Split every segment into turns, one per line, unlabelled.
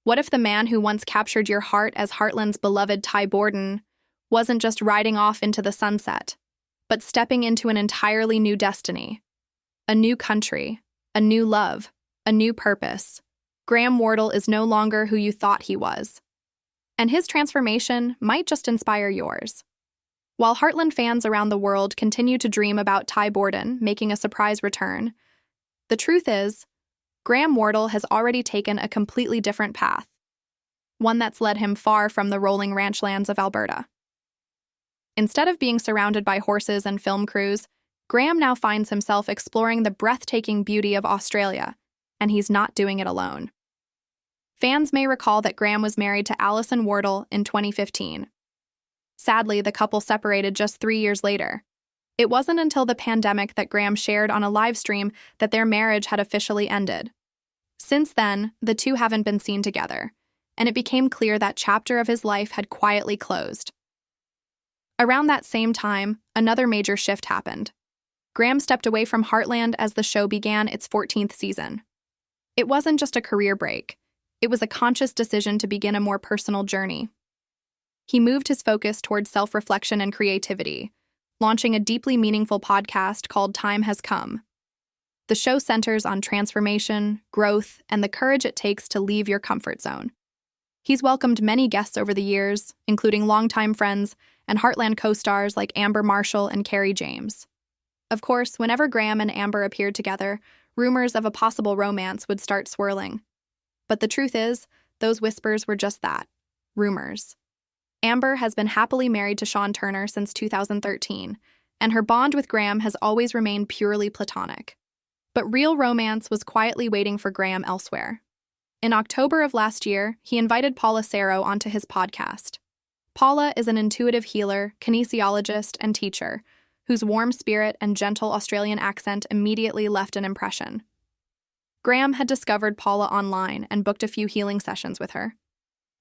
What if the man who once captured your heart as Heartland's beloved Ty Borden wasn't just riding off into the sunset, but stepping into an entirely new destiny? A new country, a new love, a new purpose. Graham Wardle is no longer who you thought he was. And his transformation might just inspire yours. While Heartland fans around the world continue to dream about Ty Borden making a surprise return, the truth is, Graham Wardle has already taken a completely different path, one that's led him far from the rolling ranchlands of Alberta. Instead of being surrounded by horses and film crews, Graham now finds himself exploring the breathtaking beauty of Australia, and he's not doing it alone. Fans may recall that Graham was married to Allison Wardle in 2015. Sadly, the couple separated just 3 years later. It wasn't until the pandemic that Graham shared on a live stream that their marriage had officially ended. Since then, the two haven't been seen together, and it became clear that chapter of his life had quietly closed. Around that same time, another major shift happened. Graham stepped away from Heartland as the show began its 14th season. It wasn't just a career break. It was a conscious decision to begin a more personal journey. He moved his focus towards self-reflection and creativity, launching a deeply meaningful podcast called Time Has Come. The show centers on transformation, growth, and the courage it takes to leave your comfort zone. He's welcomed many guests over the years, including longtime friends and Heartland co-stars like Amber Marshall and Carrie James. Of course, whenever Graham and Amber appeared together, rumors of a possible romance would start swirling. But the truth is, those whispers were just that, rumors. Amber has been happily married to Sean Turner since 2013, and her bond with Graham has always remained purely platonic. But real romance was quietly waiting for Graham elsewhere. In October of last year, he invited Paula Sero onto his podcast. Paula is an intuitive healer, kinesiologist, and teacher, whose warm spirit and gentle Australian accent immediately left an impression. Graham had discovered Paula online and booked a few healing sessions with her.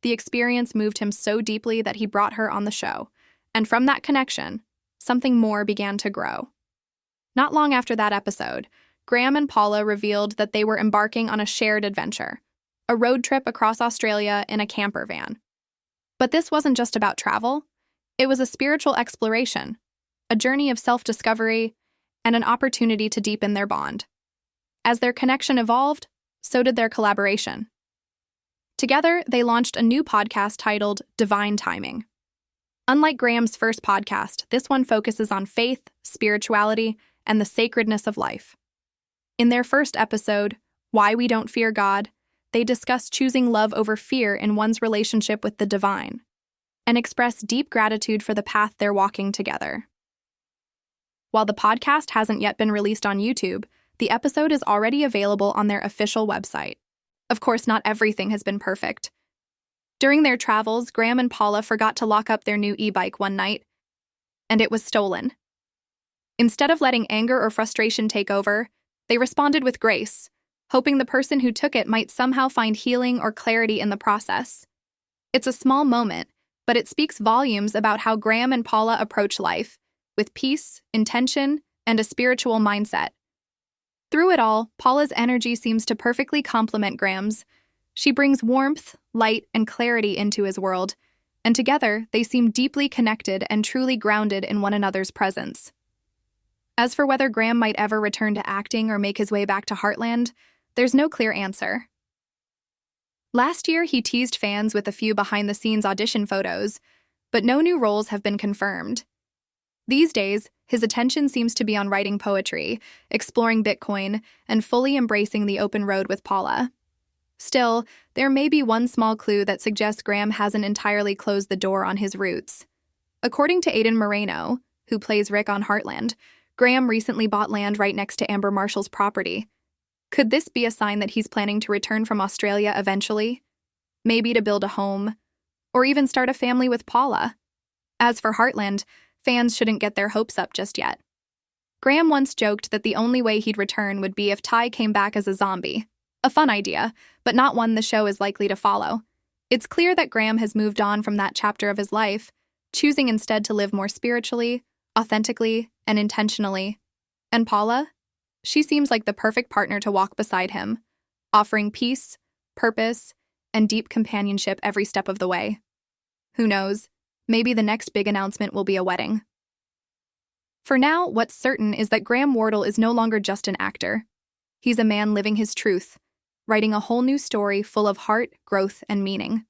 The experience moved him so deeply that he brought her on the show, and from that connection, something more began to grow. Not long after that episode, Graham and Paula revealed that they were embarking on a shared adventure, a road trip across Australia in a camper van. But this wasn't just about travel. It was a spiritual exploration, a journey of self-discovery, and an opportunity to deepen their bond. As their connection evolved, so did their collaboration. Together, they launched a new podcast titled Divine Timing. Unlike Graham's first podcast, this one focuses on faith, spirituality, and the sacredness of life. In their first episode, Why We Don't Fear God, they discuss choosing love over fear in one's relationship with the divine, and express deep gratitude for the path they're walking together. While the podcast hasn't yet been released on YouTube, the episode is already available on their official website. Of course, not everything has been perfect. During their travels, Graham and Paula forgot to lock up their new e-bike one night, and it was stolen. Instead of letting anger or frustration take over, they responded with grace, hoping the person who took it might somehow find healing or clarity in the process. It's a small moment, but it speaks volumes about how Graham and Paula approach life, with peace, intention, and a spiritual mindset. Through it all, Paula's energy seems to perfectly complement Graham's. She brings warmth, light, and clarity into his world, and together they seem deeply connected and truly grounded in one another's presence. As for whether Graham might ever return to acting or make his way back to Heartland, there's no clear answer. Last year, he teased fans with a few behind-the-scenes audition photos, but no new roles have been confirmed. These days, his attention seems to be on writing poetry, exploring Bitcoin, and fully embracing the open road with Paula. Still, there may be one small clue that suggests Graham hasn't entirely closed the door on his roots. According to Aidan Moreno, who plays Rick on Heartland, Graham recently bought land right next to Amber Marshall's property. Could this be a sign that he's planning to return from Australia eventually? Maybe to build a home, or even start a family with Paula? As for Heartland, fans shouldn't get their hopes up just yet. Graham once joked that the only way he'd return would be if Ty came back as a zombie. A fun idea, but not one the show is likely to follow. It's clear that Graham has moved on from that chapter of his life, choosing instead to live more spiritually, authentically, and intentionally. And Paula? She seems like the perfect partner to walk beside him, offering peace, purpose, and deep companionship every step of the way. Who knows? Maybe the next big announcement will be a wedding. For now, what's certain is that Graham Wardle is no longer just an actor. He's a man living his truth, writing a whole new story full of heart, growth, and meaning.